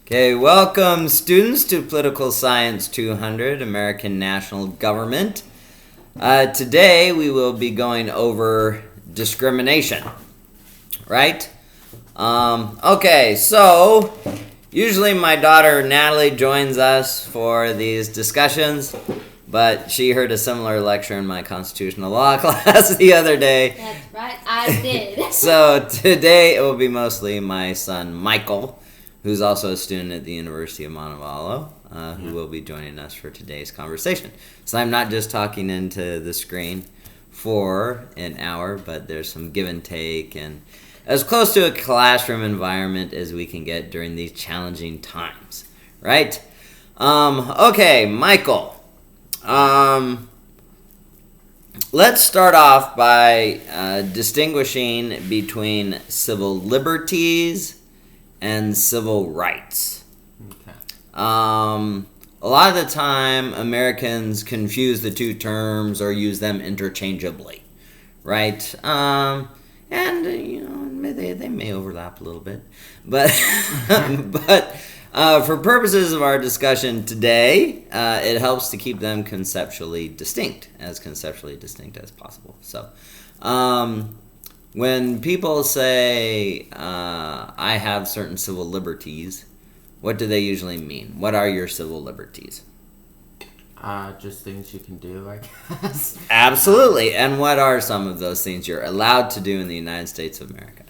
Okay, welcome students to Political Science 200, American National Government. Today we will be going over discrimination, right? Okay, so usually my daughter Natalie joins us for these discussions, but she heard a similar lecture in my constitutional law class the other day. That's right, I did. So today it will be mostly my son Michael, who's also a student at the University of Montevallo, who will be joining us for today's conversation. So I'm not just talking into the screen for an hour, but there's some give and take and as close to a classroom environment as we can get during these challenging times, right? Okay, Michael. Let's start off by distinguishing between civil liberties and civil rights. Okay. A lot of the time, Americans confuse the two terms or use them interchangeably, right? And they may overlap a little bit, but for purposes of our discussion today, it helps to keep them conceptually distinct as possible. So, when people say, I have certain civil liberties, what do they usually mean? What are your civil liberties? Just things you can do, I guess. Absolutely. And what are some of those things you're allowed to do in the United States of America?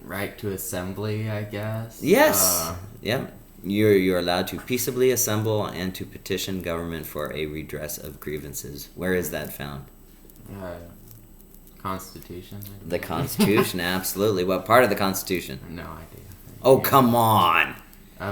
Right to assembly, I guess. Yes. Yeah. You're allowed to peaceably assemble and to petition government for a redress of grievances. Where is that found? Constitution. The Constitution, absolutely. What part of the Constitution? No idea. Oh, come on.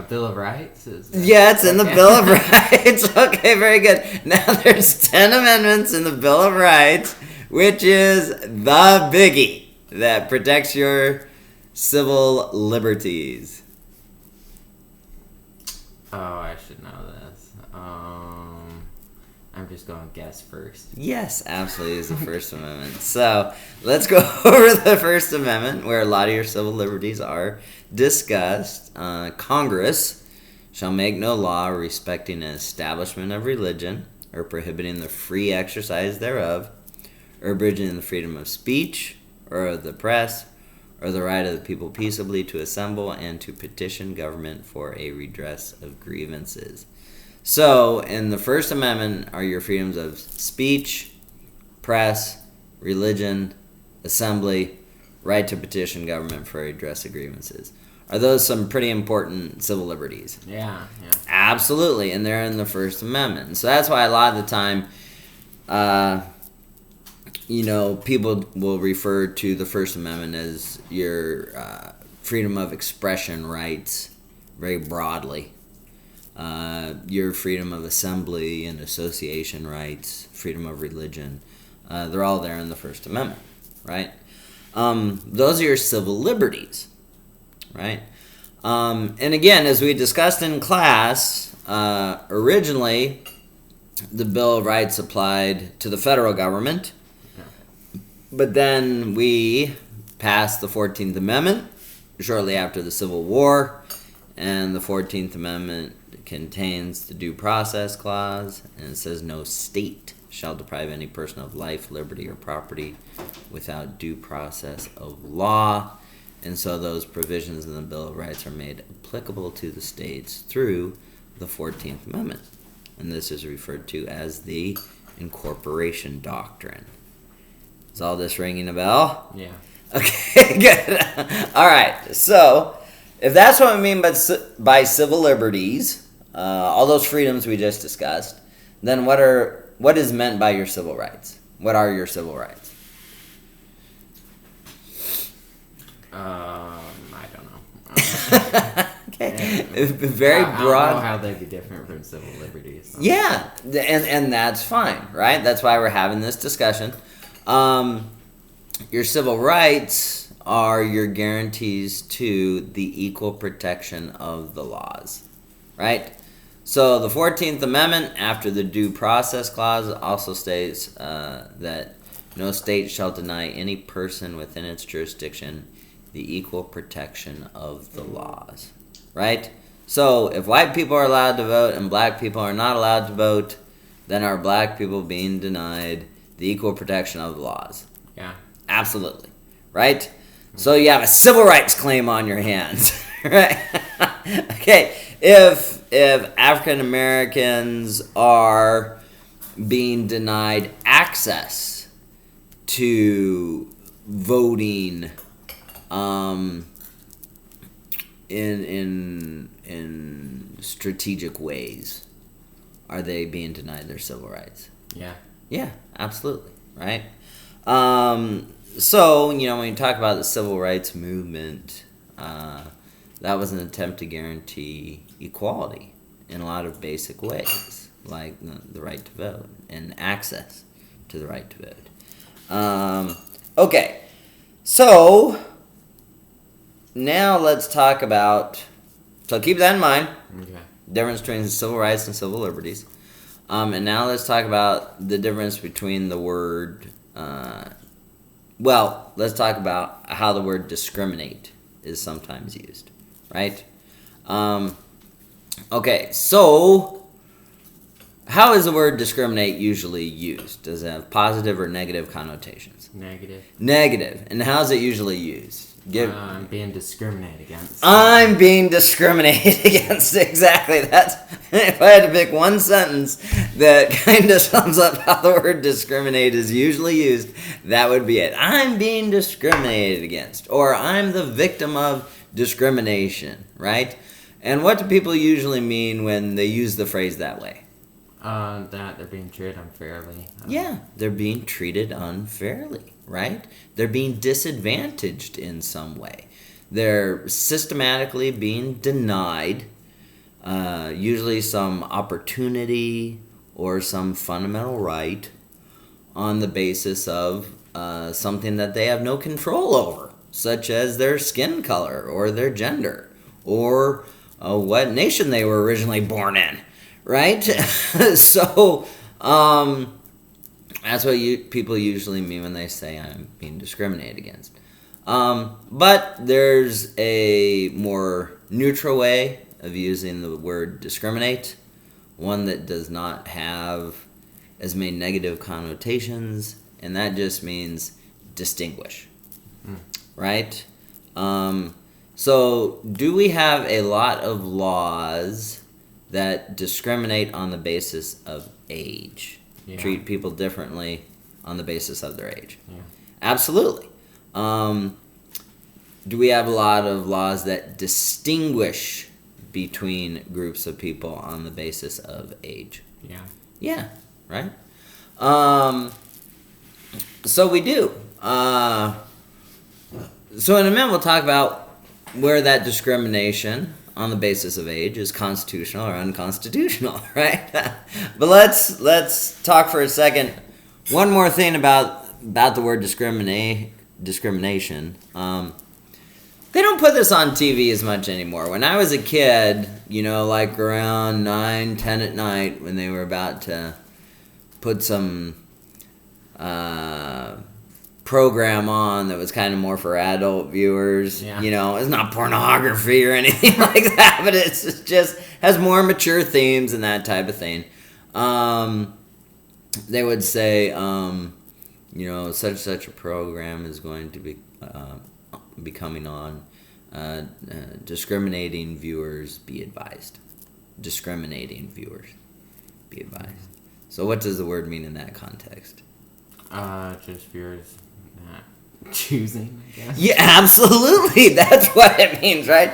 Bill of Rights? Yeah, it's in the Bill of Rights. Okay, very good. Now, there's 10 amendments in the Bill of Rights, which is the biggie that protects your civil liberties. Oh, I should know this. I'm just going to guess first. Yes, absolutely, is the First Amendment. So, let's go over the First Amendment, where a lot of your civil liberties are discussed. Congress shall make no law respecting an establishment of religion, or prohibiting the free exercise thereof, or abridging the freedom of speech, or of the press, or the right of the people peaceably to assemble and to petition government for a redress of grievances. So, in the First Amendment are your freedoms of speech, press, religion, assembly, right to petition government for a redress of grievances. Are those some pretty important civil liberties? Yeah. Absolutely, and they're in the First Amendment. So that's why a lot of the time, people will refer to the First Amendment as your freedom of expression rights very broadly. Your freedom of assembly and association rights, freedom of religion, they're all there in the First Amendment, right? Those are your civil liberties, right? And again, as we discussed in class, originally the Bill of Rights applied to the federal government, but then we passed the 14th Amendment shortly after the Civil War, and the 14th Amendment contains the Due Process Clause, and it says no state shall deprive any person of life, liberty, or property without due process of law. And so those provisions in the Bill of Rights are made applicable to the states through the 14th Amendment. And this is referred to as the incorporation doctrine. Is all this ringing a bell? Yeah. Okay, good. All right, so if that's what we mean by civil liberties, all those freedoms we just discussed, then what is meant by your civil rights? What are your civil rights? I don't know. Okay, very broad. I don't know how they'd be different from civil liberties. So. Yeah, and that's fine, right? That's why we're having this discussion. Your civil rights are your guarantees to the equal protection of the laws, right? So the 14th Amendment, after the Due Process Clause, also states that no state shall deny any person within its jurisdiction the equal protection of the laws, right? So if white people are allowed to vote and black people are not allowed to vote, then are black people being denied the equal protection of the laws? Yeah. Absolutely, right? So you have a civil rights claim on your hands, right? Okay, if African Americans are being denied access to voting in strategic ways, are they being denied their civil rights? Yeah. Yeah, absolutely, right? So, when you talk about the civil rights movement, that was an attempt to guarantee equality in a lot of basic ways, like the right to vote and access to the right to vote. Okay, so now let's talk about, so keep that in mind, difference between civil rights and civil liberties. And now let's talk about the difference between the word, let's talk about how the word discriminate is sometimes used, right? Okay, so how is the word discriminate usually used? Does it have positive or negative connotations? Negative. Negative. And how is it usually used? I'm being discriminated against. I'm being discriminated against. Exactly. That's, if I had to pick one sentence that kind of sums up how the word discriminate is usually used, that would be it. I'm being discriminated against, or I'm the victim of discrimination, right? And what do people usually mean when they use the phrase that way? That they're being treated unfairly. Yeah, they're being treated unfairly, right? They're being disadvantaged in some way. They're systematically being denied usually some opportunity or some fundamental right on the basis of something that they have no control over, such as their skin color or their gender or what nation they were originally born in. Right? So, that's what people usually mean when they say I'm being discriminated against. But there's a more neutral way of using the word discriminate, one that does not have as many negative connotations, and that just means distinguish. Right? So, do we have a lot of laws that discriminate on the basis of age? Yeah. Treat people differently on the basis of their age? Yeah. Absolutely. Do we have a lot of laws that distinguish between groups of people on the basis of age? Yeah. Yeah, right? So we do. So in a minute we'll talk about where that discrimination on the basis of age is constitutional or unconstitutional, right? But let's talk for a second. One more thing about the word discrimination. They don't put this on TV as much anymore. When I was a kid, like around 9, 10 at night, when they were about to put some program on that was kind of more for adult viewers. Yeah. It's not pornography or anything like that, but it's just has more mature themes and that type of thing. They would say, such a program is going to be coming on. Discriminating viewers be advised. Discriminating viewers be advised. So what does the word mean in that context? Just viewers not choosing, I guess. Yeah, absolutely. That's what it means, right?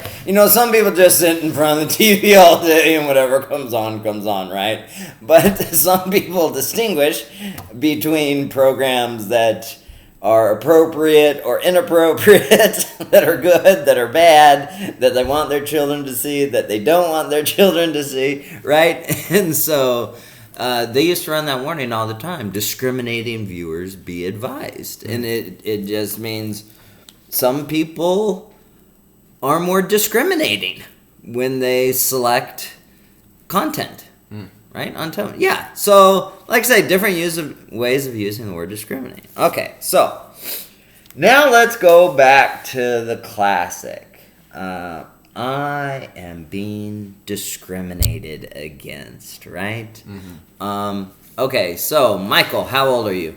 Some people just sit in front of the TV all day and whatever comes on, right? But some people distinguish between programs that are appropriate or inappropriate, that are good, that are bad, that they want their children to see, that they don't want their children to see, right? And so they used to run that warning all the time. Discriminating viewers be advised. And it just means some people are more discriminating when they select content, right, on tone. Yeah, so like I say, different ways of using the word discriminate. Okay, so Now let's go back to the classic. I am being discriminated against, right? Mm-hmm. Okay, so Michael, how old are you?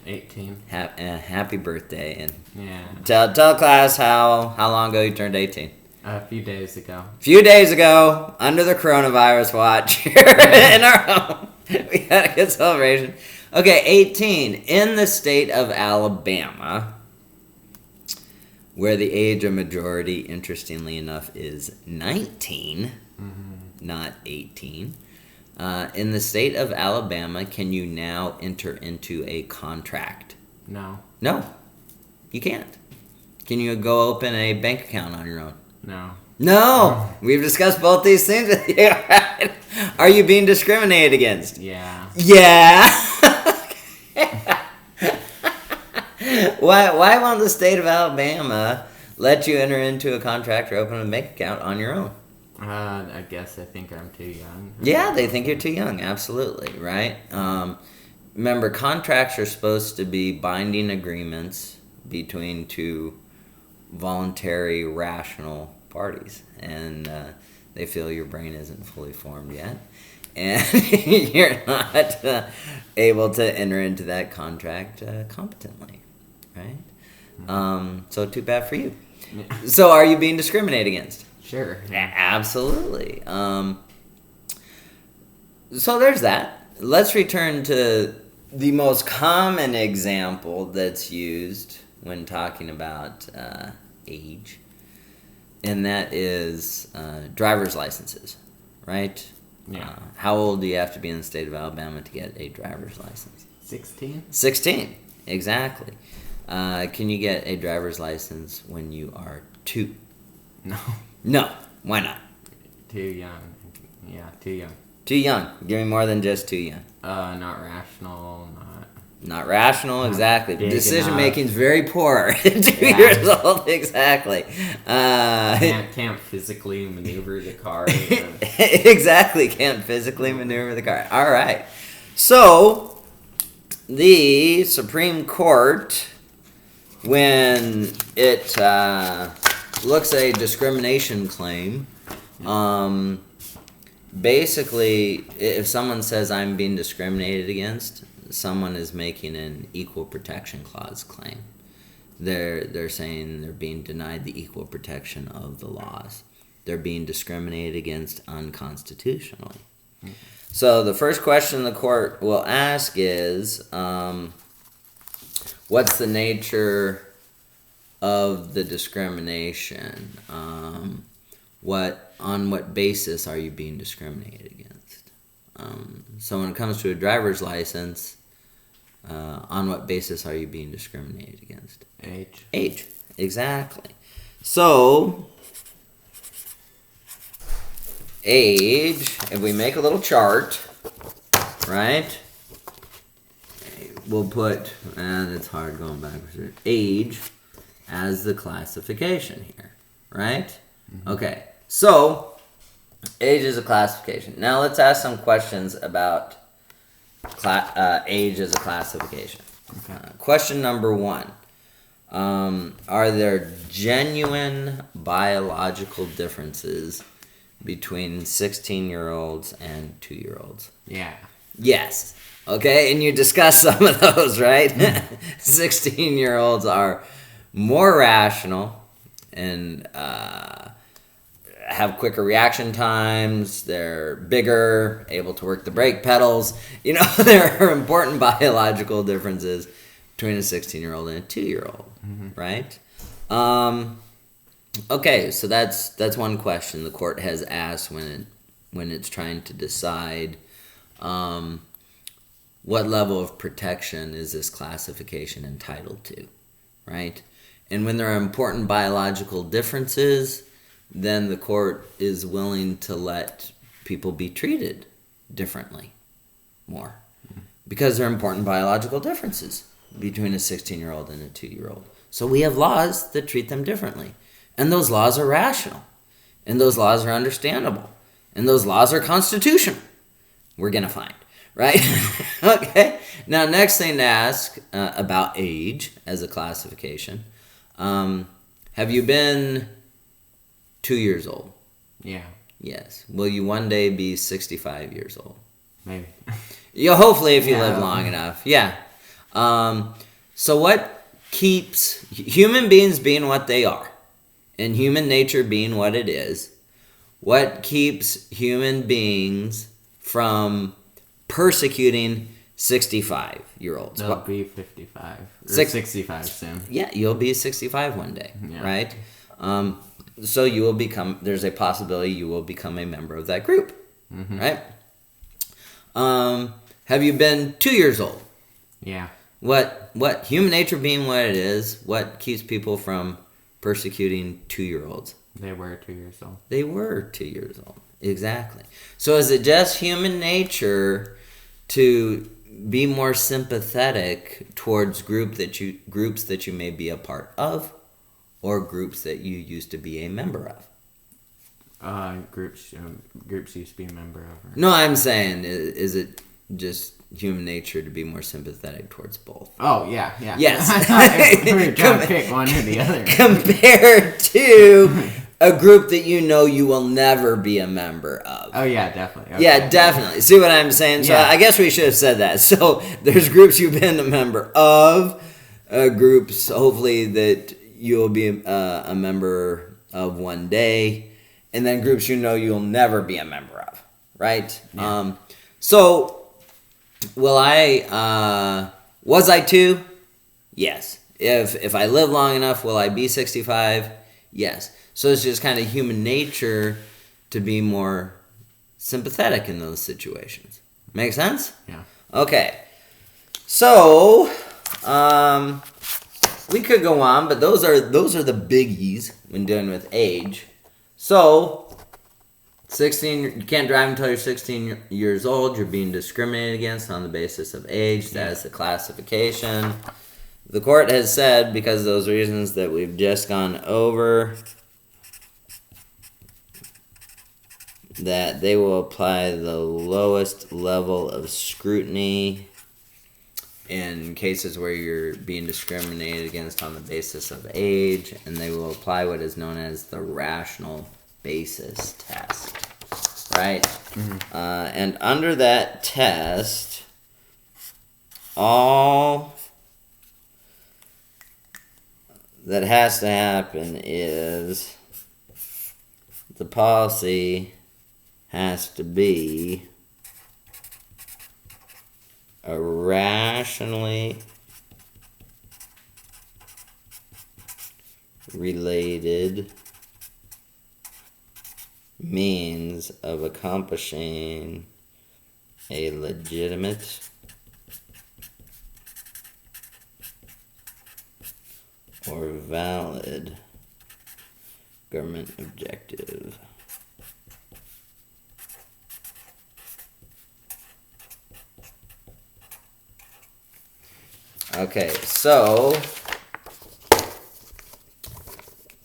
18. Happy birthday, and Yeah. tell class how long ago you turned 18. A few days ago. A few days ago, under the coronavirus watch here in our home, we had a good celebration. Okay, 18 in the state of Alabama, where the age of majority, interestingly enough, is 19, not 18. In the state of Alabama, can you now enter into a contract? No. No, you can't. Can you go open a bank account on your own? No. No, we've discussed both these things with you. Right? Are you being discriminated against? Yeah. Yeah. Why won't the state of Alabama let you enter into a contract or open a bank account on your own? I guess I think I'm too young. Yeah, they think you're too young. Absolutely, right? Remember, contracts are supposed to be binding agreements between two voluntary, rational parties, and they feel your brain isn't fully formed yet, and you're not able to enter into that contract competently, right? So too bad for you. Yeah. So are you being discriminated against? Sure. Absolutely. So there's that. Let's return to the most common example that's used when talking about age, and that is driver's licenses, right? Yeah. How old do you have to be in the state of Alabama to get a driver's license? 16? 16, exactly. Can you get a driver's license when you are 2? No. No. Why not? Too young. Yeah, too young. Too young. Give me more than just too young. Not rational, Not rational, exactly. big Decision enough. making is very poor at 2 Yeah. years old, exactly. Can't physically maneuver the car. Exactly, can't physically maneuver the car. All right. So, the Supreme Court, when it looks at a discrimination claim, basically, if someone says I'm being discriminated against, someone is making an equal protection clause claim. They're saying they're being denied the equal protection of the laws. They're being discriminated against unconstitutionally. Mm-hmm. So the first question the court will ask is, what's the nature of the discrimination? On what basis are you being discriminated against? So when it comes to a driver's license, on what basis are you being discriminated against? Age, exactly. So, age, if we make a little chart, right? We'll put, and it's hard going backwards here, age as the classification here, right? Mm-hmm. Okay, so age is a classification. Now let's ask some questions about age as a classification. Okay. Question number 1. Are there genuine biological differences between 16-year-olds and 2-year-olds? Yeah. Yes. Okay, and you discussed some of those, right? 16-year-olds are more rational and have quicker reaction times. They're bigger, able to work the brake pedals. You know, there are important biological differences between a 16-year-old and a 2-year-old, right? Okay, so that's one question the court has asked when it's trying to decide what level of protection is this classification entitled to, right? And when there are important biological differences, then the court is willing to let people be treated differently more. Because there are important biological differences between a 16-year-old and a 2-year-old. So we have laws that treat them differently. And those laws are rational. And those laws are understandable. And those laws are constitutional, we're going to find. right? Okay. Now, next thing to ask about age as a classification. Have you been 2 years old? Yeah. Yes. Will you one day be 65 years old? Maybe. Yeah, hopefully if you Yeah. live long enough. Yeah. So what keeps human beings being what they are and human nature being what it is, what keeps human beings from persecuting 65-year-olds? They'll be 55 or Six- 65 soon. Yeah, you'll be 65 one day, Yeah. right? So you will become, there's a possibility you will become a member of that group, right? Have you been 2 years old? Yeah. What human nature being what it is, what keeps people from persecuting 2-year-olds? They were 2 years old. They were 2 years old. Exactly. So is it just human nature to be more sympathetic towards groups that you may be a part of, or groups that you used to be a member of? Groups used to be a member of. No, I'm saying, is it just human nature to be more sympathetic towards both? Oh, yeah. Yes. I thought we were trying to pick one or the other. Compared to a group that you know you will never be a member of. Oh, yeah, definitely. Okay. Yeah, definitely. See what I'm saying? So Yeah. I guess we should have said that. So there's groups you've been a member of, groups hopefully that you'll be a member of one day, and then groups you know you'll never be a member of, right? Yeah. So will I, was I 2? Yes. If I live long enough, will I be 65? Yes. So it's just kind of human nature to be more sympathetic in those situations. Make sense? Yeah. Okay. So, we could go on, but those are the biggies when dealing with age. So, 16, you can't drive until you're 16 years old. You're being discriminated against on the basis of age. That is the classification. The court has said, because of those reasons that we've just gone over, that they will apply the lowest level of scrutiny in cases where you're being discriminated against on the basis of age, and they will apply what is known as the rational basis test, right? And under that test, all that has to happen is the policy has to be a rationally related means of accomplishing a legitimate or valid government objective. Okay, so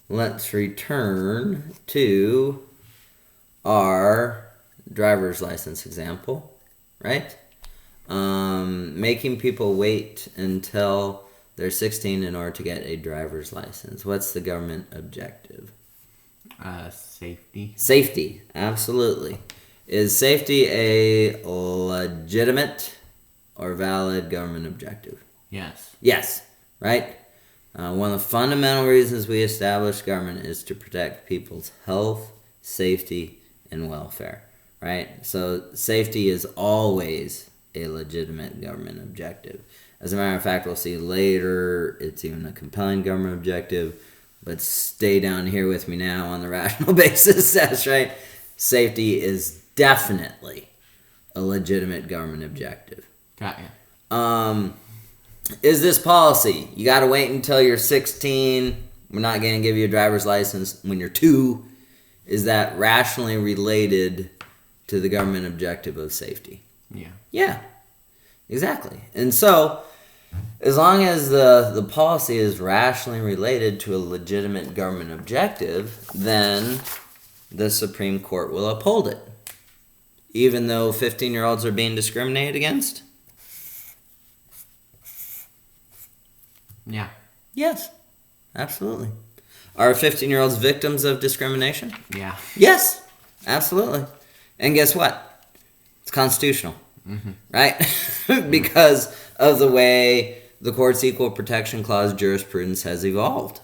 let's return to our driver's license example, right? Making people wait until they're 16 in order to get a driver's license. What's the government objective? Safety. Safety, absolutely. Is safety a legitimate or valid government objective? Yes. Yes, right? One of the fundamental reasons we establish government is to protect people's health, safety, and welfare, right? So safety is always a legitimate government objective. As a matter of fact, we'll see later it's even a compelling government objective, but stay down here with me now on the rational basis test, right? Safety is definitely a legitimate government objective. Got ya. Is this policy, you got to wait until you're 16, we're not going to give you a driver's license when you're 2, is that rationally related to the government objective of safety? Yeah. Yeah, exactly. And so, as long as the policy is rationally related to a legitimate government objective, then the Supreme Court will uphold it. even though 15-year-olds are being discriminated against? Yeah. Yes, absolutely. Are 15-year-olds victims of discrimination? Yeah. Yes, absolutely. And guess what? It's constitutional, right? Because of the way the court's Equal Protection Clause jurisprudence has evolved,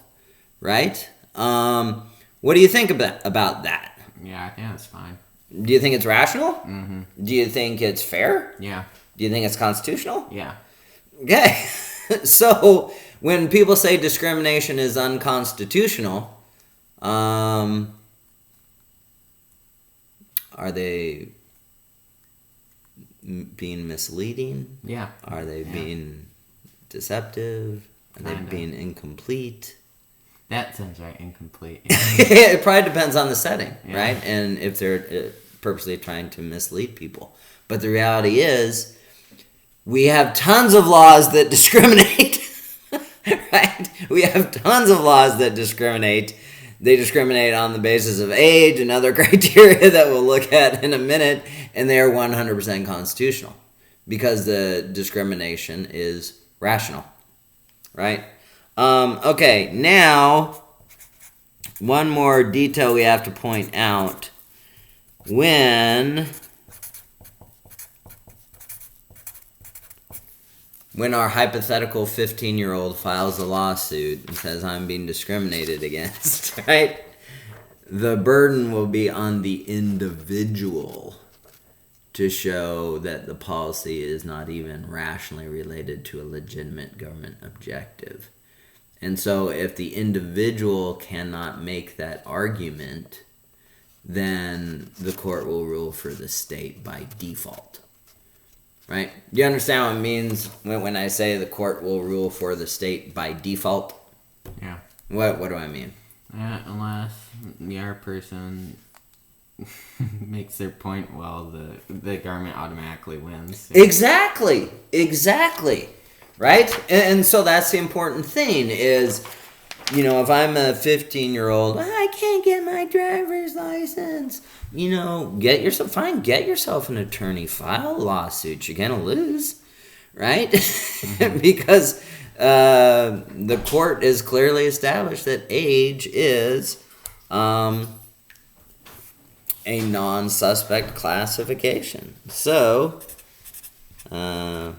right? What do you think about that? Yeah, I think that's fine. Do you think it's rational? Mm-hmm. Do you think it's fair? Yeah. Do you think it's constitutional? Yeah. Okay. So when people say discrimination is unconstitutional, are they being misleading? Yeah. Are they being deceptive? Are they being incomplete? That sounds right, incomplete. It probably depends on the setting, Yeah. right? And if they're purposely trying to mislead people. But the reality is, we have tons of laws that discriminate, right? We have tons of laws that discriminate. They discriminate on the basis of age and other criteria that we'll look at in a minute, and they are 100% constitutional because the discrimination is rational, right? Okay, now, one more detail we have to point out. When our hypothetical 15-year-old files a lawsuit and says, I'm being discriminated against, right? The burden will be on the individual to show that the policy is not even rationally related to a legitimate government objective. And so if the individual cannot make that argument, then the court will rule for the state by default. Right? Do you understand what it means when I say the court will rule for the state by default? Yeah. What do I mean? Unless the other person makes their point, well, the government automatically wins. Exactly. Right? And so that's the important thing is, if I'm a 15-year-old, I can't get my driver's license. Get yourself an attorney, file a lawsuit. You're going to lose, right? Because the court is clearly established that age is a non-suspect classification. So, that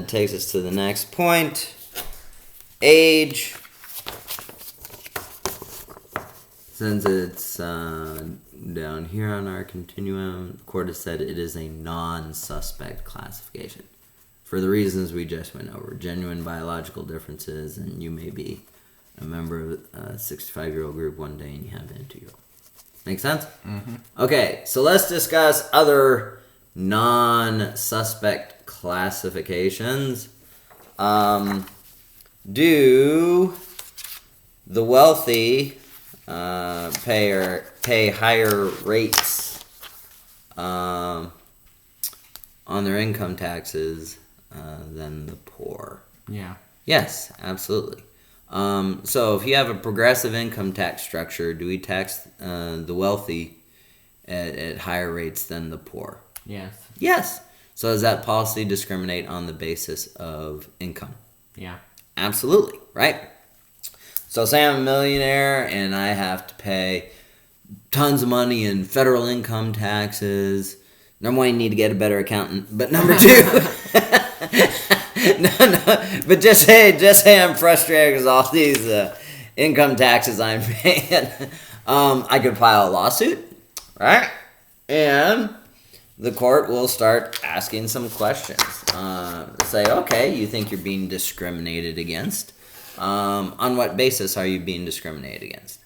takes us to the next point. Age. Since it's down here on our continuum, the court has said it is a non-suspect classification. For the reasons we just went over. Genuine biological differences, and you may be a member of a 65-year-old group one day and you have an 2-year-old. Make sense? Mm-hmm. Okay, so let's discuss other non-suspect classifications. Do the wealthy pay higher rates on their income taxes than the poor? Yeah. Yes, absolutely. So if you have a progressive income tax structure, do we tax the wealthy at higher rates than the poor? Yes. Yes. So does that policy discriminate on the basis of income? Yeah. Absolutely, right? So say I'm a millionaire and I have to pay tons of money in federal income taxes. Number one, you need to get a better accountant. But number two, but just say I'm frustrated because all these income taxes I'm paying. I could file a lawsuit, right? And the court will start asking some questions. Say, okay, you think you're being discriminated against. On what basis are you being discriminated against?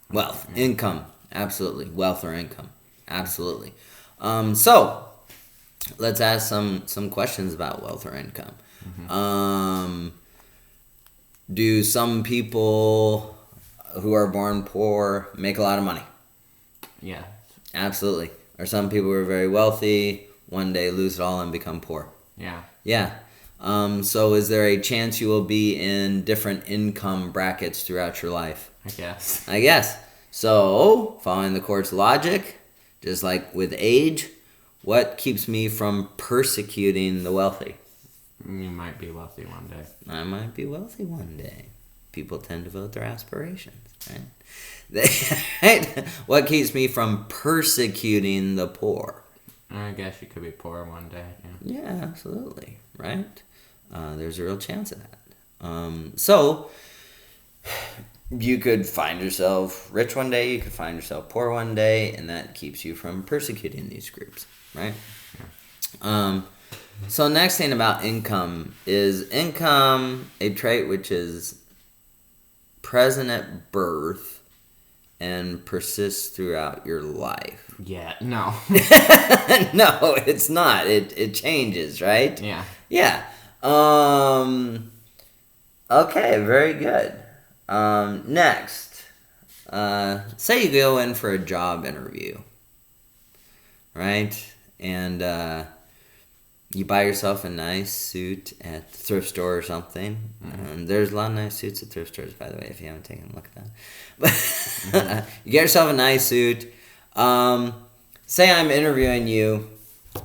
Wealth, income, absolutely. Wealth or income, absolutely. So let's ask some questions about wealth or income. Mm-hmm. Do some people who are born poor make a lot of money? Yeah. Absolutely. Or some people who are very wealthy one day lose it all and become poor? Yeah. Yeah. So is there a chance you will be in different income brackets throughout your life? I guess. So, following the court's logic, just like with age, what keeps me from persecuting the wealthy? You might be wealthy one day. I might be wealthy one day. People tend to vote their aspirations, right? Right? What keeps me from persecuting the poor? I guess you could be poor one day. Yeah, absolutely, right? There's a real chance of that. So, you could find yourself rich one day, you could find yourself poor one day, and that keeps you from persecuting these groups, right? Yeah. So next thing about income is income a trait which is present at birth and persists throughout your life? Yeah, no. No, it's not. It changes, right? Yeah. Yeah. Okay, very good. Next, say you go in for a job interview, right? And you buy yourself a nice suit at the thrift store or something. And there's a lot of nice suits at thrift stores, by the way, if you haven't taken a look at that. But you get yourself a nice suit. Say I'm interviewing you.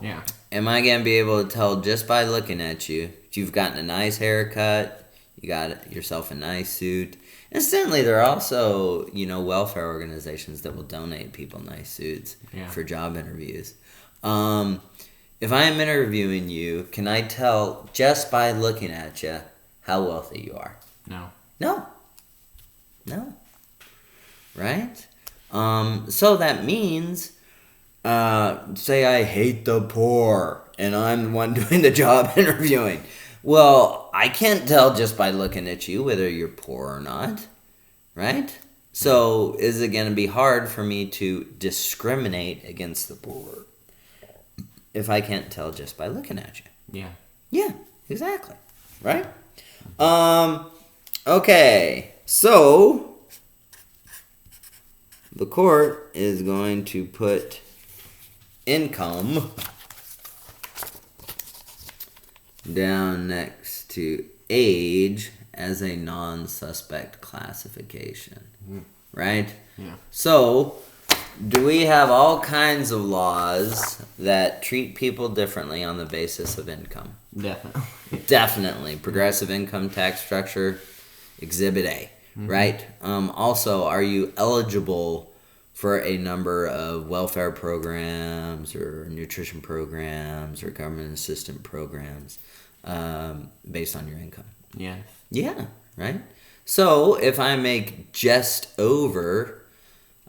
Yeah. Am I going to be able to tell just by looking at you if you've gotten a nice haircut, you got yourself a nice suit? Incidentally, there are also, welfare organizations that will donate people nice suits for job interviews. If I am interviewing you, can I tell just by looking at you how wealthy you are? No. Right? So that means, say I hate the poor and I'm the one doing the job interviewing. Well, I can't tell just by looking at you whether you're poor or not, right? So is it going to be hard for me to discriminate against the poor if I can't tell just by looking at you? Yeah. Yeah, exactly. Right? Okay, so the court is going to put income down next to age as a non-suspect classification. Right? Yeah. So, do we have all kinds of laws that treat people differently on the basis of income? Definitely. Definitely. Progressive income tax structure, Exhibit A, right? Also, are you eligible for a number of welfare programs or nutrition programs or government assistance programs based on your income? Yes. Yeah, right? So, if I make just over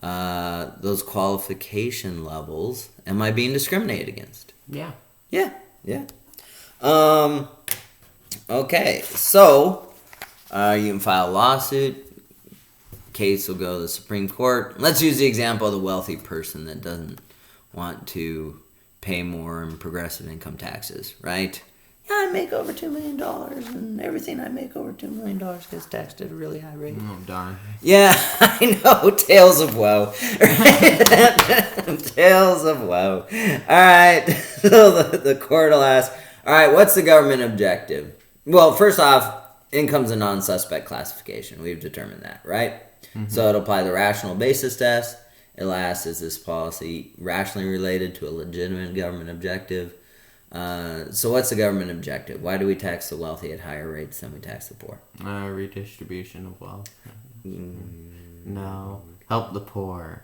those qualification levels, am I being discriminated against? Yeah. Yeah. Okay, so you can file a lawsuit. Case will go to the Supreme Court. Let's use the example of the wealthy person that doesn't want to pay more in progressive income taxes, right? Yeah, I make over $2 million, and everything I make over $2 million gets taxed at a really high rate. Oh, darn. Yeah, I know. Tales of woe. Tales of woe. All right. So the court will ask, all right, what's the government objective? Well, first off, income's a non-suspect classification. We've determined that, right? So it'll apply the rational basis test. It'll ask, is this policy rationally related to a legitimate government objective? So what's the government objective? Why do we tax the wealthy at higher rates than we tax the poor? Redistribution of wealth. No. Help the poor.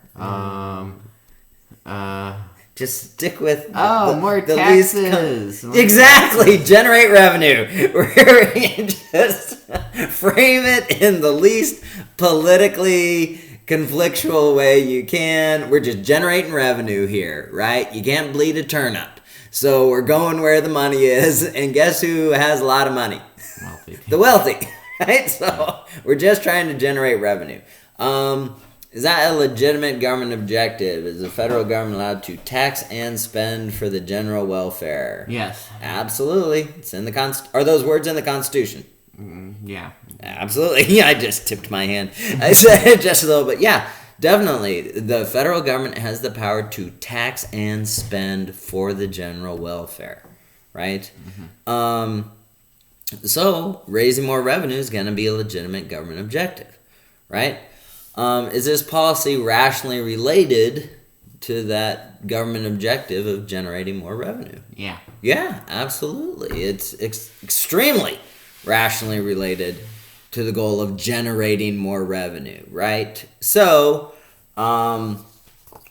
Just stick with more taxes. Exactly. Generate revenue. We're just frame it in the least politically conflictual way you can. We're just generating revenue here, right? You can't bleed a turnip. So we're going where the money is, and guess who has a lot of money? Wealthy. The wealthy, right? So we're just trying to generate revenue. Is that a legitimate government objective? Is the federal government allowed to tax and spend for the general welfare? Yes. Absolutely. It's in the Are those words in the Constitution? Yeah. Absolutely. Yeah, I just tipped my hand. I said just a little bit. Yeah, definitely. The federal government has the power to tax and spend for the general welfare, right? So raising more revenue is going to be a legitimate government objective, right? Is this policy rationally related to that government objective of generating more revenue? Yeah. Yeah, absolutely. It's extremely rationally related to the goal of generating more revenue, right? So,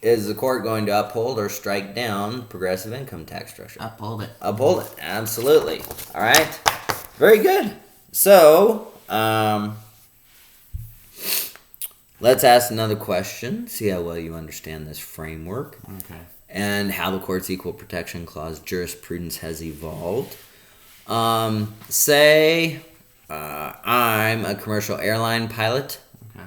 is the court going to uphold or strike down progressive income tax structure? Uphold it. Uphold it, absolutely. All right, very good. So, let's ask another question, see how well you understand this framework. Okay. And how the court's equal protection clause jurisprudence has evolved. Say I'm a commercial airline pilot. Okay.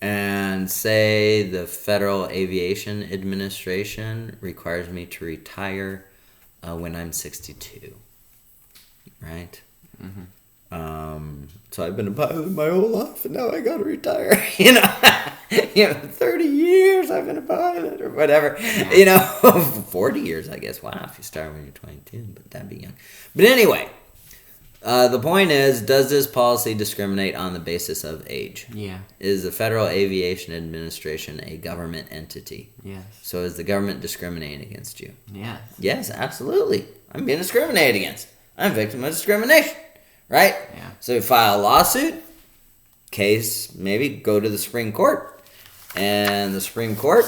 And say the Federal Aviation Administration requires me to retire when I'm 62. Right? Mm-hmm. So I've been a pilot my whole life, and now I got to retire. 30 years I've been a pilot, or whatever. 40 years, I guess. Wow, if you start when you're 22, but that'd be young. But anyway, the point is, does this policy discriminate on the basis of age? Yeah. Is the Federal Aviation Administration a government entity? Yes. So is the government discriminating against you? Yes. Yes, absolutely. I'm being discriminated against. I'm a victim of discrimination. Right? Yeah. So you file a lawsuit, case, maybe go to the Supreme Court. And the Supreme Court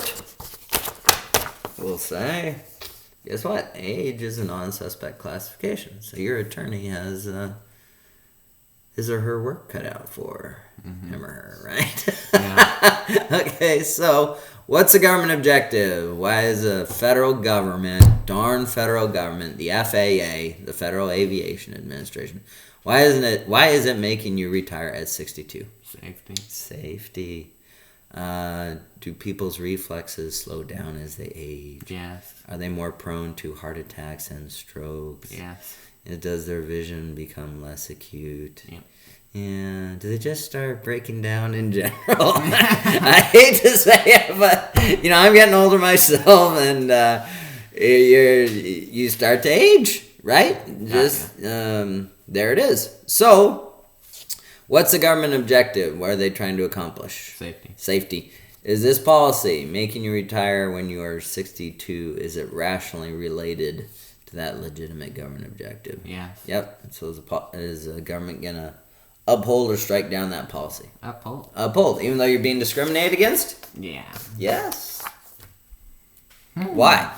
will say, guess what? Age is a non-suspect classification. So your attorney has his or her work cut out for him or her, right? Yeah. Okay, so what's the government objective? Why is the federal government, darn federal government, the FAA, the Federal Aviation Administration, why is it making you retire at 62? Safety. Do people's reflexes slow down as they age? Yes. Are they more prone to heart attacks and strokes? Yes. Does their vision become less acute? Yep. Yeah. Do they just start breaking down in general? I hate to say it, but I'm getting older myself, and you start to age, right? There it is. So, what's the government objective? What are they trying to accomplish? Safety. Is this policy making you retire when you are 62? Is it rationally related to that legitimate government objective? Yes. Yep. So is the government going to uphold or strike down that policy? Uphold. Even though you're being discriminated against? Yeah. Yes. Why?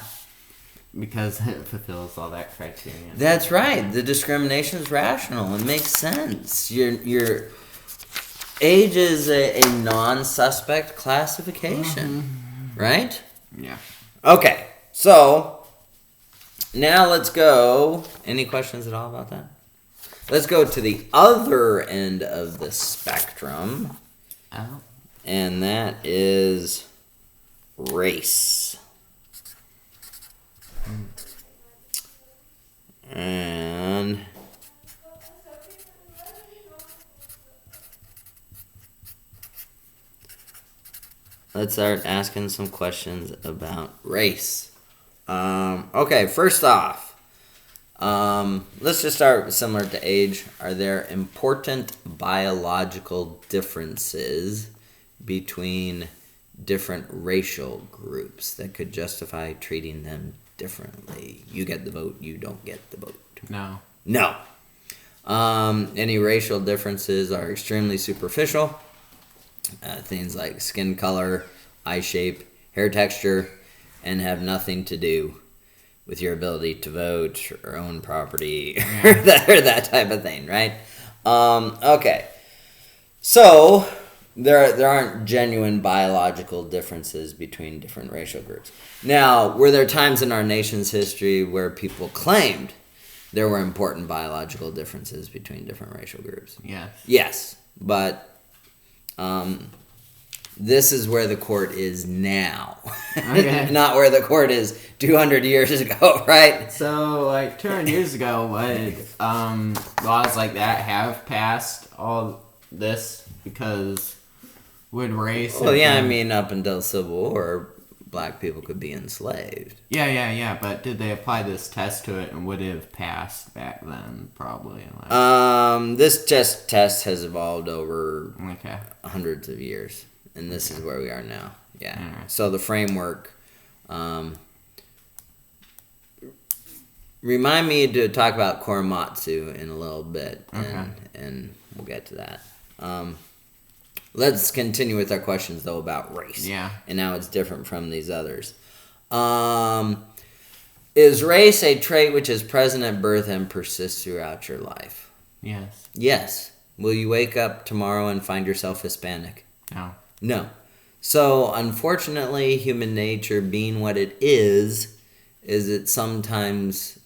Because it fulfills all that criteria. That's right. The discrimination is rational. It makes sense. Your age is a non-suspect classification, right? Yeah. Okay. So now let's go. Any questions at all about that? Let's go to the other end of the spectrum. Oh. And that is race. And let's start asking some questions about race. Okay, first off, let's just start similar to age. Are there important biological differences between different racial groups that could justify treating them differently? You get the vote, you don't get the vote. No. Any racial differences are extremely superficial. Things like skin color, eye shape, hair texture, and have nothing to do with your ability to vote or own property or that type of thing, right? Okay. So there aren't genuine biological differences between different racial groups. Now, were there times in our nation's history where people claimed there were important biological differences between different racial groups? Yes, but this is where the court is now. Okay. Not where the court is 200 years ago, right? So, 200 years ago, would laws like that have passed all this? Because would race... Well, yeah, up until Civil War, black people could be enslaved. Yeah, but did they apply this test to it, and would it have passed back then, probably? This test has evolved over hundreds of years. and this is where we are now. Yeah. Alright. So the framework. Remind me to talk about Korematsu in a little bit, and we'll get to that. Let's continue with our questions, though, about race. Yeah. And how it's different from these others. Is race a trait which is present at birth and persists throughout your life? Yes. Yes. Will you wake up tomorrow and find yourself Hispanic? No. No. So, unfortunately, human nature being what it is it sometimes...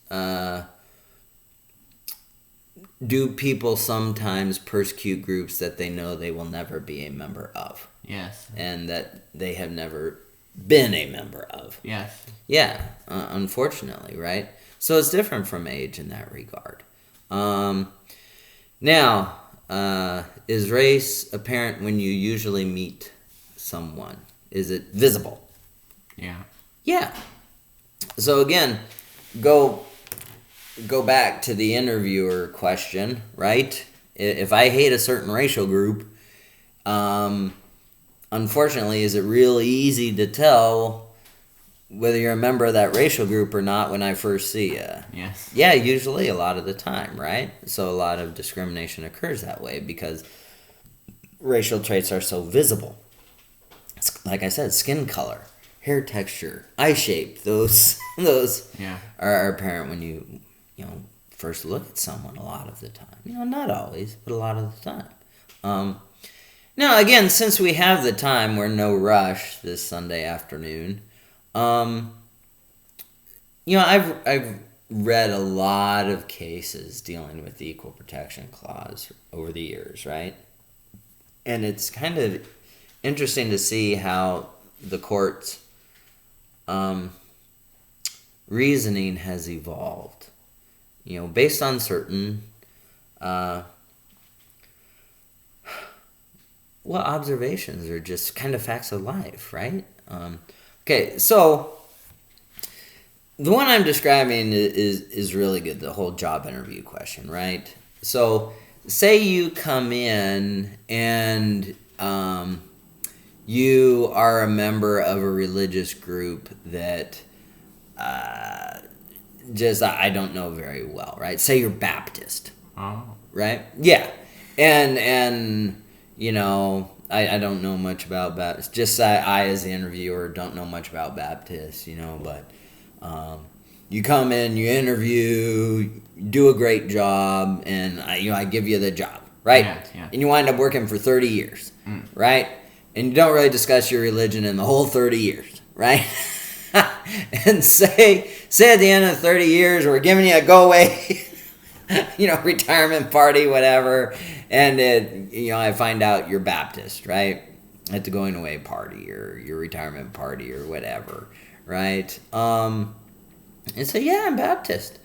do people sometimes persecute groups that they know they will never be a member of? Yes. And that they have never been a member of? Yes. Yeah, unfortunately, right? So it's different from age in that regard. Now, is race apparent when you usually meet someone? Is it visible? Yeah. Yeah. So again, go back to the interviewer question, right? If I hate a certain racial group, unfortunately, is it really easy to tell whether you're a member of that racial group or not when I first see you? Yes. Yeah, usually a lot of the time, right? So a lot of discrimination occurs that way because racial traits are so visible. Like I said, skin color, hair texture, eye shape, those Yeah. are apparent when you first look at someone a lot of the time. Not always, but a lot of the time. Now, again, since we have the time, we're no rush this Sunday afternoon. I've read a lot of cases dealing with the Equal Protection Clause over the years, right? And it's kind of interesting to see how the court's reasoning has evolved. Based on certain observations or just kind of facts of life, right? Okay, so the one I'm describing is really good, the whole job interview question, right? So say you come in and you are a member of a religious group that I don't know very well, right? Say you're Baptist, right? Yeah, and I don't know much about Baptist. Just I as the interviewer don't know much about Baptist, but you come in, you interview, you do a great job, and I give you the job, right? Yeah. And you wind up working for 30 years, right? And you don't really discuss your religion in the whole 30 years, right? And say at the end of 30 years, we're giving you a go-away, retirement party, whatever, and I find out you're Baptist, right? At the going away party or your retirement party or whatever, right? And say, yeah, I'm Baptist.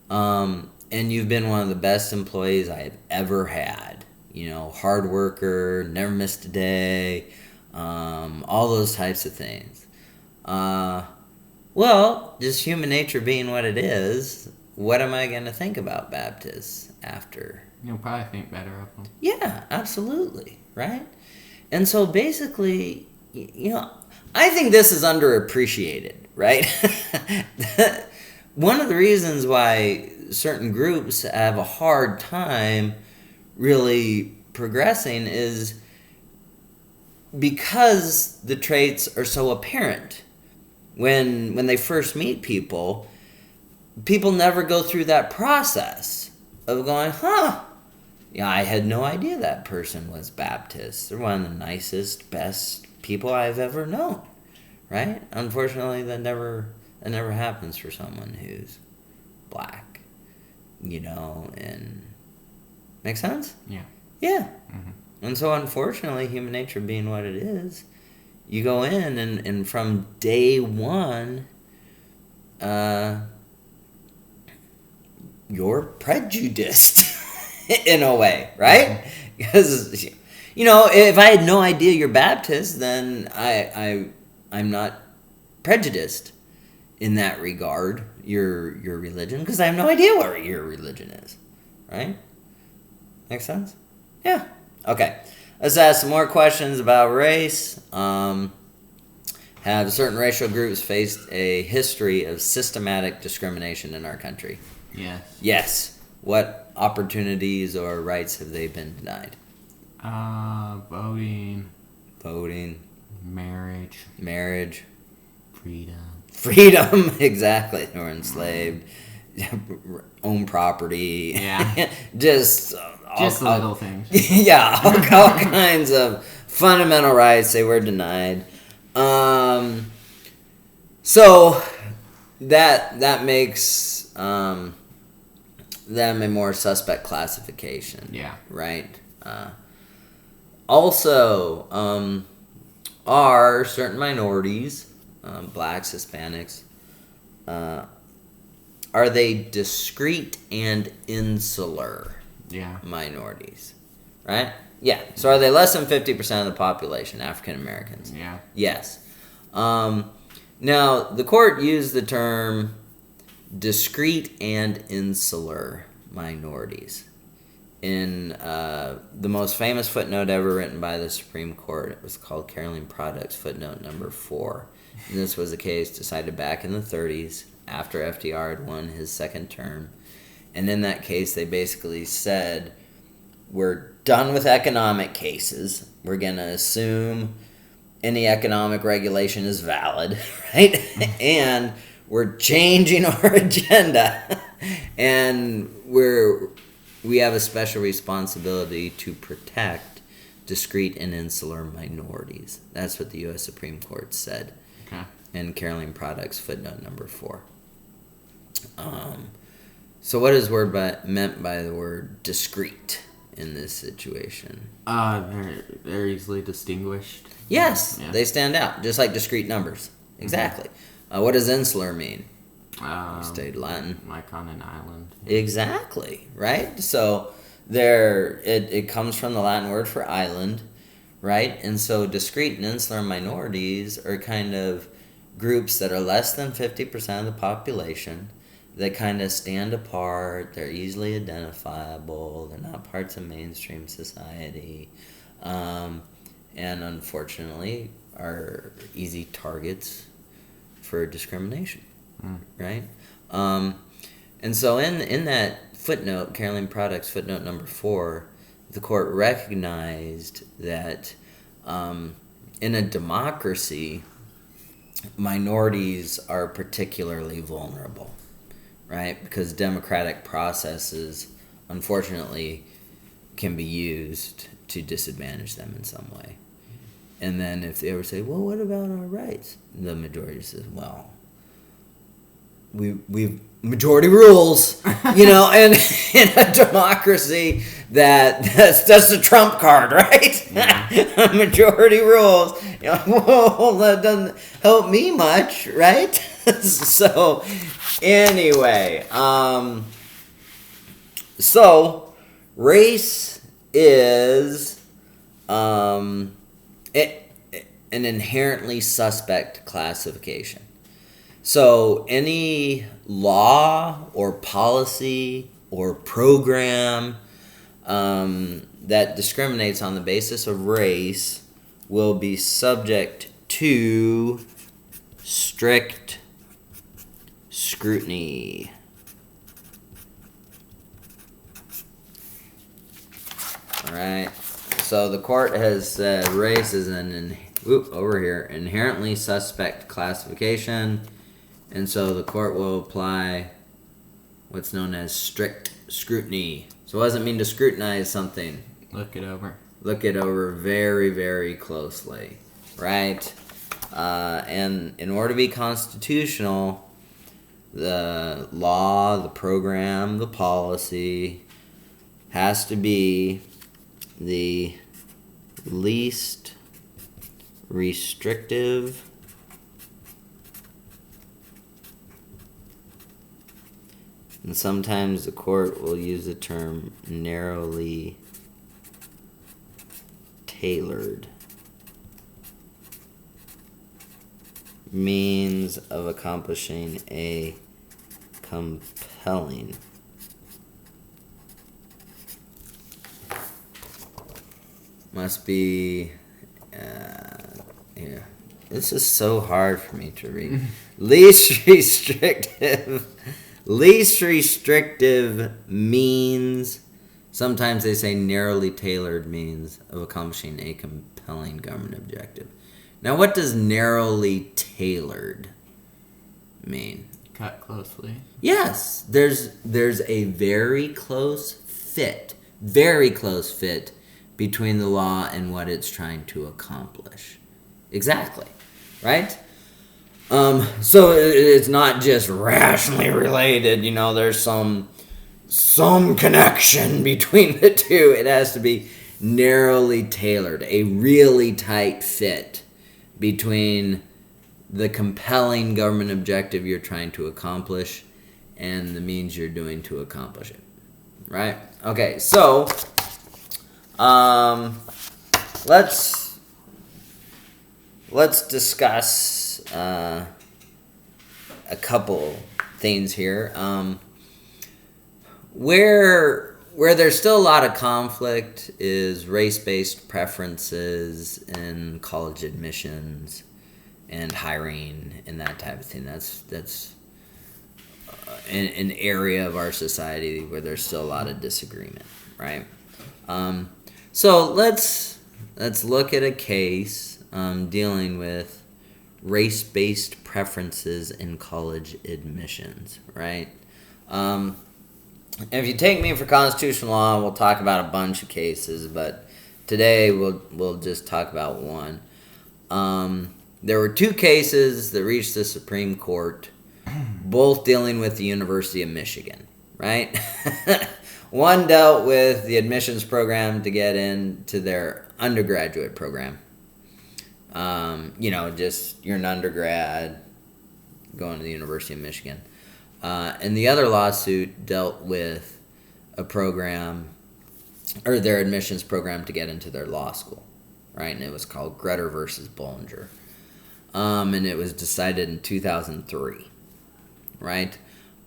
And you've been one of the best employees I've ever had. Hard worker, never missed a day, all those types of things. Well, just human nature being what it is, what am I going to think about Baptists after? You'll probably think better of them. Yeah, absolutely, right? And so basically, I think this is underappreciated, right? One of the reasons why certain groups have a hard time really progressing is because the traits are so apparent. When they first meet people never go through that process of going, I had no idea that person was Baptist. They're one of the nicest, best people I've ever known, right? Unfortunately, that never happens for someone who's black, and make sense? Yeah. Yeah. Mm-hmm. And so, unfortunately, human nature being what it is, you go in and from day one, you're prejudiced in a way, right? Because, if I had no idea you're Baptist, then I'm not prejudiced in that regard, your religion, because I have no idea what your religion is, right? Make sense? Yeah. Okay. Let's ask some more questions about race. Have certain racial groups faced a history of systematic discrimination in our country? Yes. Yes. What opportunities or rights have they been denied? Voting. Voting. Marriage. Freedom, exactly. They were enslaved. Own property. Yeah. Just little things. Yeah, all kinds of fundamental rights they were denied. So that makes them a more suspect classification. Yeah. Right. Also, are certain minorities, blacks, Hispanics, are they discrete and insular? Yeah. Minorities, right? Yeah. So are they less than 50% of the population, African Americans? Yeah. Yes. Now, the court used the term discrete and insular minorities in the most famous footnote ever written by the Supreme Court. It was called Caroline Products footnote number 4. And this was a case decided back in the 30s after FDR had won his second term. And in that case, they basically said, we're done with economic cases. We're going to assume any economic regulation is valid, right? And we're changing our agenda. And we have a special responsibility to protect discrete and insular minorities. That's what the U.S. Supreme Court said. Okay. In Caroline Products footnote number 4. So what is meant by the word discrete in this situation? They're easily distinguished. Yes, Yeah. they stand out, just like discrete numbers. Exactly. What does insular mean? Studied Latin. Like on an island. Exactly, right? So it comes from the Latin word for island, right? And so discrete and insular minorities are kind of groups that are less than 50% of the population. They kind of stand apart. They're easily identifiable. They're not parts of mainstream society. And unfortunately are easy targets for discrimination, right? And so in that footnote, Caroline Products footnote number 4, the court recognized that in a democracy, minorities are particularly vulnerable, right? Because democratic processes, unfortunately, can be used to disadvantage them in some way. And then if they ever say, well, what about our rights? The majority says, well, we've majority rules, and in a democracy that's the trump card, right? Yeah. Majority rules. Well, that doesn't help me much, right? So anyway, so race is an inherently suspect classification. So any law or policy or program that discriminates on the basis of race will be subject to strict scrutiny. All right. So the court has said race is an inherently suspect classification. And so the court will apply what's known as strict scrutiny. So what does it mean to scrutinize something? Look it over. Look it over very, very closely, right? And in order to be constitutional, the law, the program, the policy has to be the least restrictive and sometimes the court will use the term narrowly tailored means of accomplishing a compelling must be, here. This is so hard for me to read. Least restrictive means, sometimes they say narrowly tailored means of accomplishing a compelling government objective. Now, what does narrowly tailored mean? Cut closely. Yes, there's a very close fit between the law and what it's trying to accomplish. Exactly, right? So it's not just rationally related. There's some connection between the two. It has to be narrowly tailored, a really tight fit between the compelling government objective you're trying to accomplish and the means you're doing to accomplish it. Right? Okay, so let's discuss a couple things here. Where there's still a lot of conflict is race-based preferences in college admissions and hiring and that type of thing. That's an area of our society where there's still a lot of disagreement, right? So let's look at a case dealing with race-based preferences in college admissions, right? If you take me for constitutional law, we'll talk about a bunch of cases, but today we'll just talk about one. There were two cases that reached the Supreme Court, both dealing with the University of Michigan, right? One dealt with the admissions program to get into their undergraduate program. Just you're an undergrad going to the University of Michigan. And the other lawsuit dealt with a program, or their admissions program to get into their law school, right? And it was called Grutter versus Bollinger. And it was decided in 2003, right?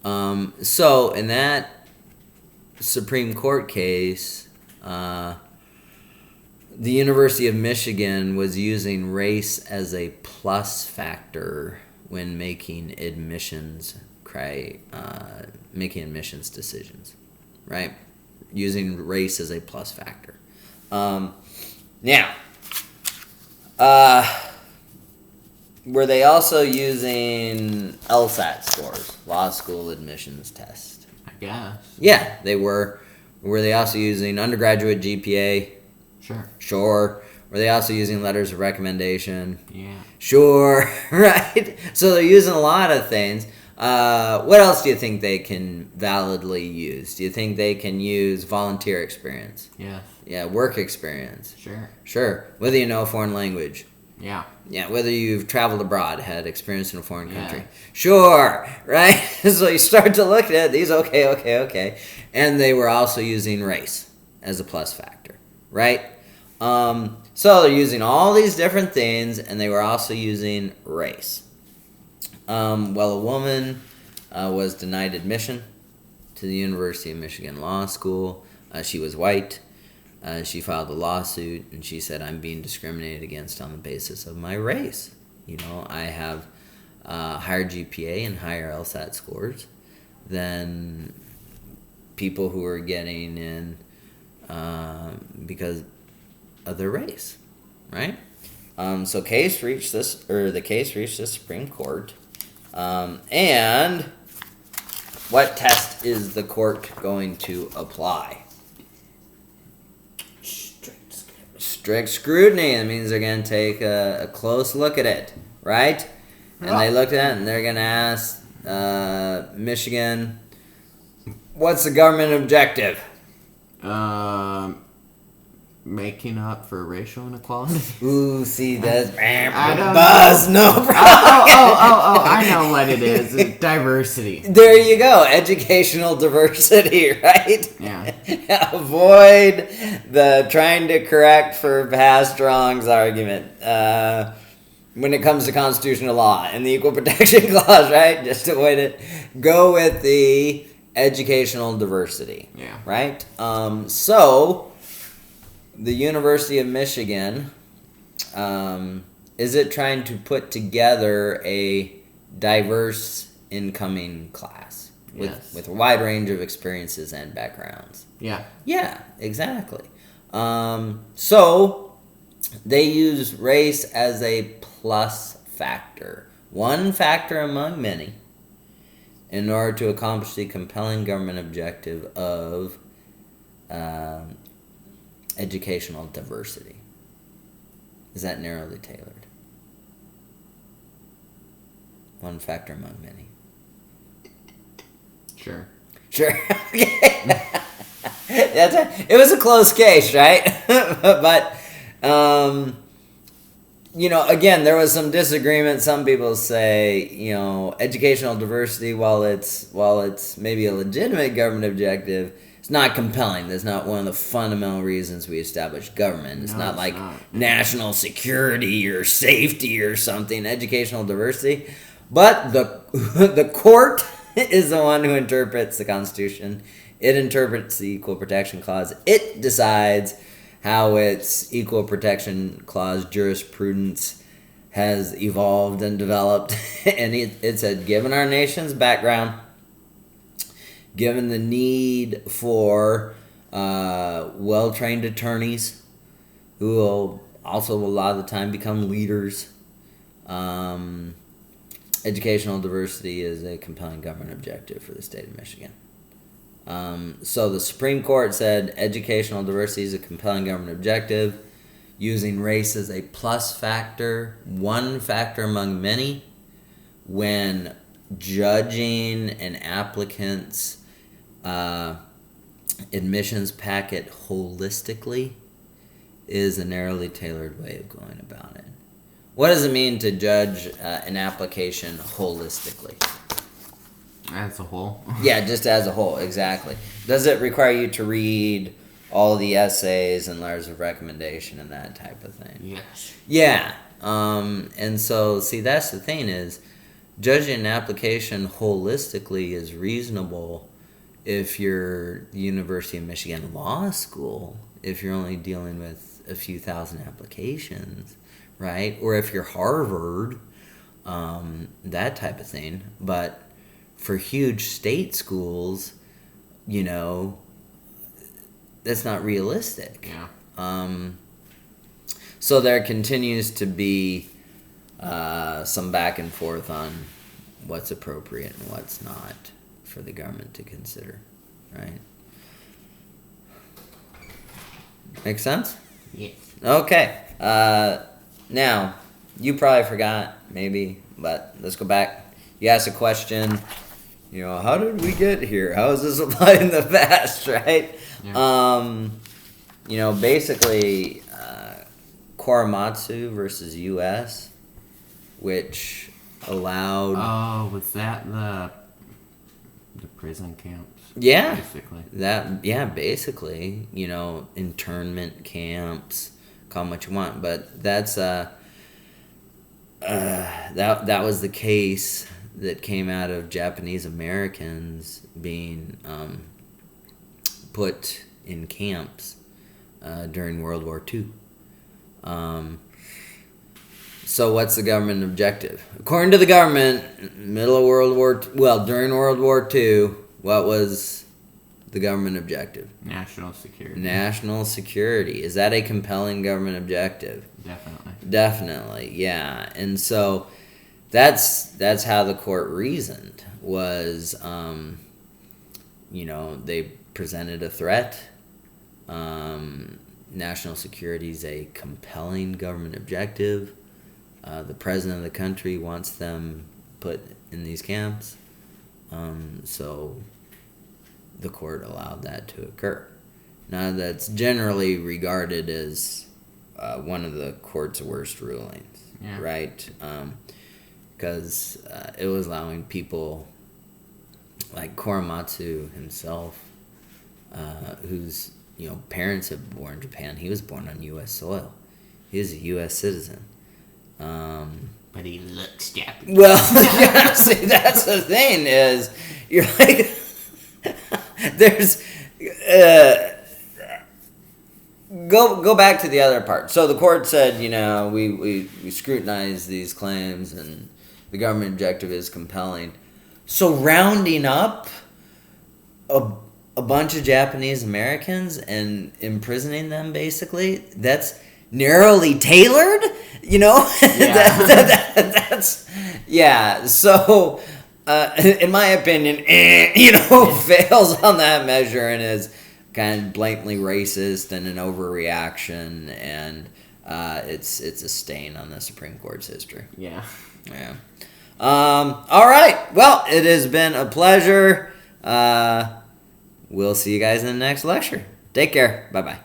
So in that Supreme Court case, the University of Michigan was using race as a plus factor when making admissions decisions, right? Using race as a plus factor. Were they also using LSAT scores, law school admissions test? I guess. Yeah, they were. Were they also using undergraduate GPA? Sure. Were they also using letters of recommendation? Yeah. Sure, right? So they're using a lot of things. What else do you think they can validly use? Do you think they can use volunteer experience? Yeah. Yeah, work experience. Sure. Whether you know a foreign language. Yeah. Yeah, whether you've traveled abroad, had experience in a foreign country. Sure, right? So you start to look at these, okay. And they were also using race as a plus factor, right? So they're using all these different things, and they were also using race. A woman was denied admission to the University of Michigan Law School. She was white. She filed a lawsuit, and she said, I'm being discriminated against on the basis of my race. I have higher GPA and higher LSAT scores than people who are getting in because of their race, right? So the case reached the Supreme Court. And what test is the court going to apply? Strict scrutiny. That means they're going to take a close look at it, right? And they looked at it, and they're going to ask Michigan, what's the government objective? Making up for racial inequality. Ooh, see, that's buzz, no problem. I know what it is. It's diversity. There you go. Educational diversity, right? Yeah. Avoid the trying to correct for past wrongs argument when it comes to constitutional law and the Equal Protection Clause, right? Just avoid it. Go with the educational diversity. Yeah. Right? So the University of Michigan, is it trying to put together a diverse incoming class with a wide range of experiences and backgrounds? Yeah. Yeah, exactly. So they use race as a plus factor, one factor among many, in order to accomplish the compelling government objective of educational diversity. Is that narrowly tailored? One factor among many. Sure. It was a close case, right? But, again, there was some disagreement. Some people say, educational diversity, while it's maybe a legitimate government objective, it's not compelling. That's not one of the fundamental reasons we established government. It's not like national security or safety or something, educational diversity. But the court is the one who interprets the Constitution. It interprets the Equal Protection Clause. It decides how its Equal Protection Clause jurisprudence has evolved and developed. And it said, given our nation's background, given the need for well-trained attorneys who will also a lot of the time become leaders, educational diversity is a compelling government objective for the state of Michigan. So the Supreme Court said educational diversity is a compelling government objective, using race as a plus factor, one factor among many, when judging an applicant's admissions packet holistically is a narrowly tailored way of going about it. What does it mean to judge an application holistically? As a whole. Yeah, just as a whole, exactly. Does it require you to read all the essays and letters of recommendation and that type of thing? Yes. Yeah. And so, see, that's the thing is, judging an application holistically is reasonable if you're the University of Michigan Law School, if you're only dealing with a few thousand applications, right? Or if you're Harvard, that type of thing. But for huge state schools, that's not realistic. Yeah. So there continues to be some back and forth on what's appropriate and what's not for the government to consider, right? Make sense? Yes. Okay. Now, you probably forgot, maybe, but let's go back. You asked a question, how did we get here? How is this applied in the past, right? Yeah. Basically, Korematsu versus U.S., which allowed... Oh, was that the prison camps? Yeah. Basically. Basically, internment camps, call them what you want, but that's that was the case that came out of Japanese Americans being put in camps during World War II. So what's the government objective? According to the government, during World War II, what was the government objective? National security. National security. Is that a compelling government objective? Definitely, yeah. And so that's how the court reasoned, was, they presented a threat. National security is a compelling government objective. The president of the country wants them put in these camps. So the court allowed that to occur. Now, that's generally regarded as one of the court's worst rulings, right? Because it was allowing people like Korematsu himself, whose parents had been born in Japan. He was born on U.S. soil. He was a U.S. citizen. But he looks Japanese. Well, yeah, see, that's the thing is, you're like, there's, go back to the other part. So the court said, we scrutinize these claims and the government objective is compelling. So rounding up a bunch of Japanese Americans and imprisoning them, basically, that's narrowly tailored, Yeah. that's so in my opinion, fails on that measure and is kind of blatantly racist and an overreaction, and it's a stain on the Supreme Court's history. Yeah. All right, well, it has been a pleasure. We'll see you guys in the next lecture. Take care. Bye-bye.